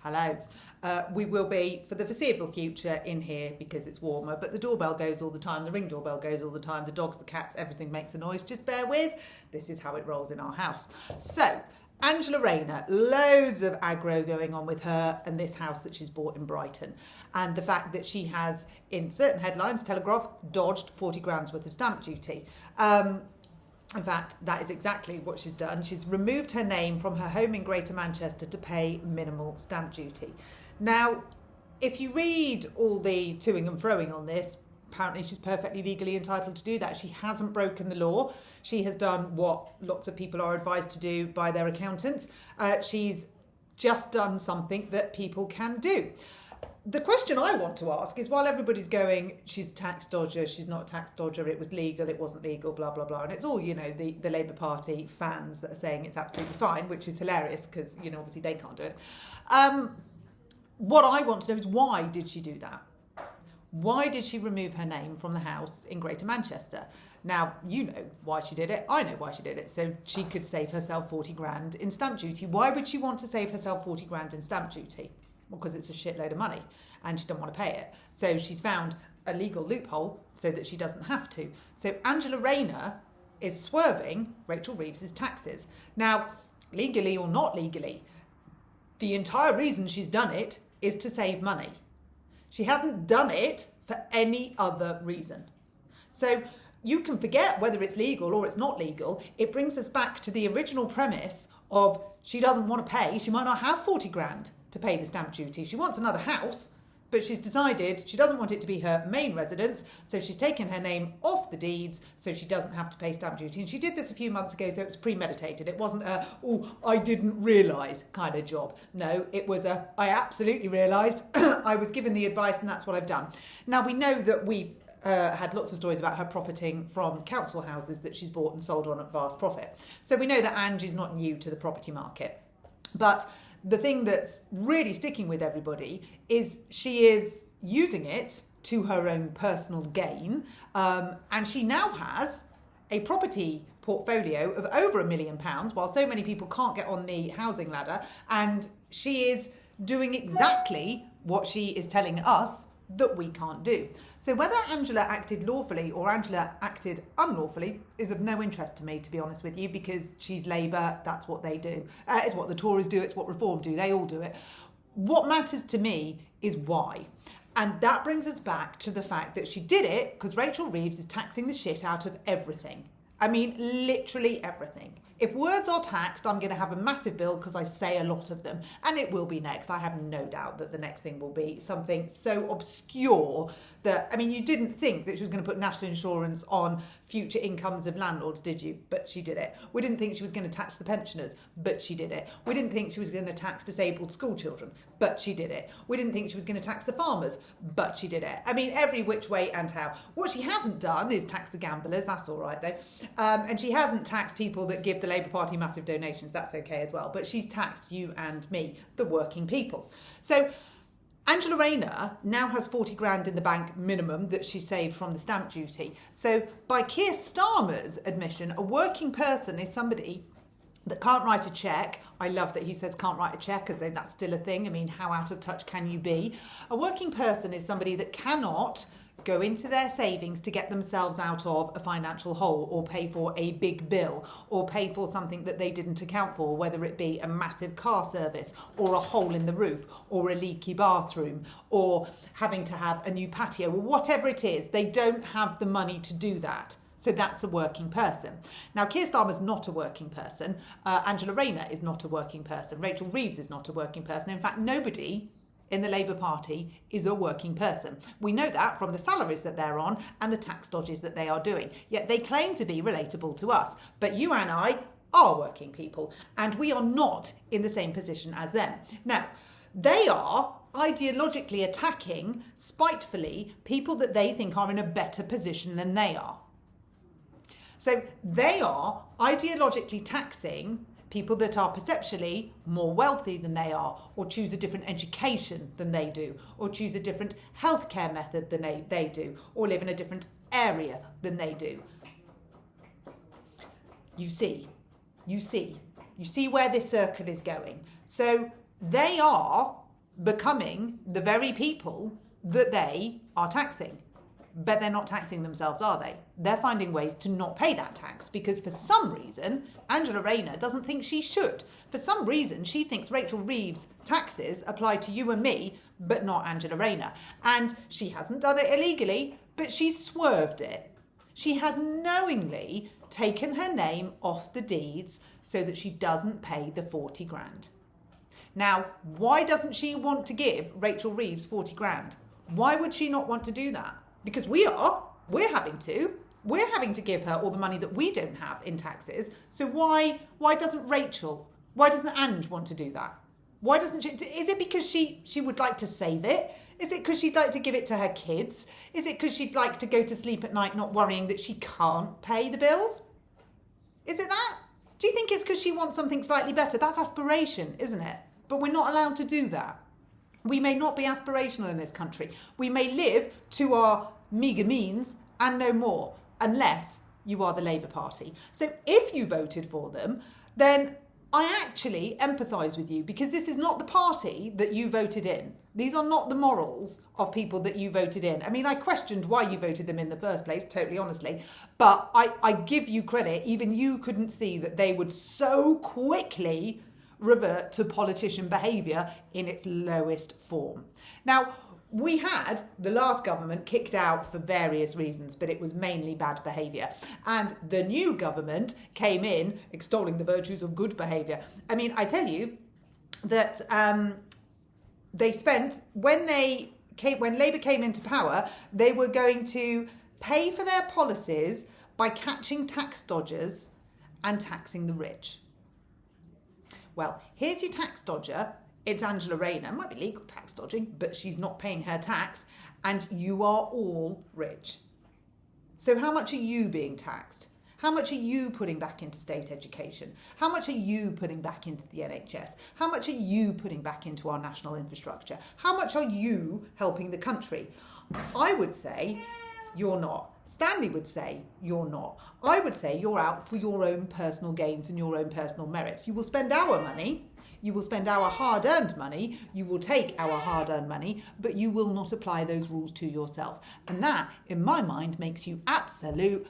Hello. We will be, for the foreseeable future, in here because it's warmer, but the doorbell goes all the time, the ring doorbell goes all the time, the dogs, the cats, everything makes a noise. Just bear with. This is how it rolls in our house. So, Angela Rayner, loads of aggro going on with her and this house that she's bought in Brighton. And the fact that she has, in certain headlines, Telegraph, dodged 40 grand's worth of stamp duty. In fact, that is exactly what she's done. She's removed her name from her home in Greater Manchester to pay minimal stamp duty. Now, if you read all the toing and froing on this, apparently she's perfectly legally entitled to do that. She hasn't broken the law. She has done what lots of people are advised to do by their accountants. She's just done something that people can do. The question I want to ask is, while everybody's going, she's a tax dodger, she's not a tax dodger, it was legal, it wasn't legal, blah, blah, blah. And it's all, the Labour Party fans that are saying it's absolutely fine, which is hilarious because, obviously they can't do it. What I want to know is, why did she do that? Why did she remove her name from the house in Greater Manchester? Now, you know why she did it. I know why she did it. So she could save herself 40 grand in stamp duty. Why would she want to save herself 40 grand in stamp duty? Well, because it's a shitload of money and she doesn't want to pay it. So she's found a legal loophole so that she doesn't have to. So Angela Rayner is swerving Rachel Reeves' taxes. Now, legally or not legally, the entire reason she's done it is to save money. She hasn't done it for any other reason. So you can forget whether it's legal or it's not legal. It brings us back to the original premise of she doesn't want to pay. She might not have 40 grand to pay the stamp duty. She wants another house, but she's decided she doesn't want it to be her main residence, so she's taken her name off the deeds so she doesn't have to pay stamp duty. And she did this a few months ago, so it was premeditated. It wasn't a, I didn't realise kind of job. No, it was a, I absolutely realised, I was given the advice and that's what I've done. Now, we know that we've had lots of stories about her profiting from council houses that she's bought and sold on at vast profit. So we know that Ange is not new to the property market. But the thing that's really sticking with everybody is she is using it to her own personal gain. And she now has a property portfolio of over £1 million, while so many people can't get on the housing ladder. And she is doing exactly what she is telling us that we can't do. So whether Angela acted lawfully or Angela acted unlawfully is of no interest to me, to be honest with you, because she's Labour, that's what they do. It's what the Tories do, it's what Reform do, they all do it. What matters to me is why. And that brings us back to the fact that she did it because Rachel Reeves is taxing the shit out of everything. I mean, literally everything. If words are taxed, I'm going to have a massive bill because I say a lot of them. And it will be next. I have no doubt that the next thing will be something so obscure that, I mean, you didn't think that she was going to put national insurance on future incomes of landlords, did you? But she did it. We didn't think she was going to tax the pensioners, but she did it. We didn't think she was going to tax disabled school children, but she did it. We didn't think she was going to tax the farmers, but she did it. I mean, every which way and how. What she hasn't done is tax the gamblers. That's all right, though. And she hasn't taxed people that give the Labour Party massive donations. That's okay as well. But she's taxed you and me, the working people. So Angela Rayner now has 40 grand in the bank minimum that she saved from the stamp duty. So by Keir Starmer's admission, a working person is somebody that can't write a cheque. I love that he says can't write a cheque, as though that's still a thing. I mean, how out of touch can you be? A working person is somebody that cannot go into their savings to get themselves out of a financial hole or pay for a big bill or pay for something that they didn't account for, whether it be a massive car service or a hole in the roof or a leaky bathroom or having to have a new patio or whatever it is. They don't have the money to do that. So that's a working person. Now, Keir Starmer's not a working person. Angela Rayner is not a working person. Rachel Reeves is not a working person. In fact, nobody in the Labour Party is a working person. We know that from the salaries that they're on and the tax dodges that they are doing. Yet they claim to be relatable to us. But you and I are working people, and we are not in the same position as them. Now, they are ideologically attacking, spitefully, people that they think are in a better position than they are. So they are ideologically taxing people that are perceptually more wealthy than they are, or choose a different education than they do, or choose a different healthcare method than they do, or live in a different area than they do. You see where this circle is going. So they are becoming the very people that they are taxing. But they're not taxing themselves, are they? They're finding ways to not pay that tax because for some reason, Angela Rayner doesn't think she should. For some reason, she thinks Rachel Reeves' taxes apply to you and me, but not Angela Rayner. And she hasn't done it illegally, but she's swerved it. She has knowingly taken her name off the deeds so that she doesn't pay the 40 grand. Now, why doesn't she want to give Rachel Reeves 40 grand? Why would she not want to do that? Because we're having to give her all the money that we don't have in taxes. So why doesn't Ange want to do that? Why doesn't she? Is it because she would like to save it? Is it because she'd like to give it to her kids? Is it because she'd like to go to sleep at night not worrying that she can't pay the bills? Is it that? Do you think it's because she wants something slightly better? That's aspiration, isn't it? But we're not allowed to do that. We may not be aspirational in this country. We may live to our meagre means and no more, unless you are the Labour Party. So if you voted for them, then I actually empathise with you because this is not the party that you voted in. These are not the morals of people that you voted in. I mean, I questioned why you voted them in the first place, totally honestly, but I give you credit. Even you couldn't see that they would so quickly revert to politician behaviour in its lowest form. Now, we had the last government kicked out for various reasons, but it was mainly bad behaviour. And the new government came in extolling the virtues of good behaviour. I mean, I tell you that they spent, when Labour came into power, they were going to pay for their policies by catching tax dodgers and taxing the rich. Well, here's your tax dodger. It's Angela Rayner. It might be legal tax dodging, but she's not paying her tax, and you are all rich. So how much are you being taxed? How much are you putting back into state education? How much are you putting back into the NHS? How much are you putting back into our national infrastructure? How much are you helping the country? I would say you're not. Stanley would say you're not. I would say you're out for your own personal gains and your own personal merits. You will spend our money, you will spend our hard-earned money, you will take our hard-earned money, but you will not apply those rules to yourself. And that, in my mind, makes you absolute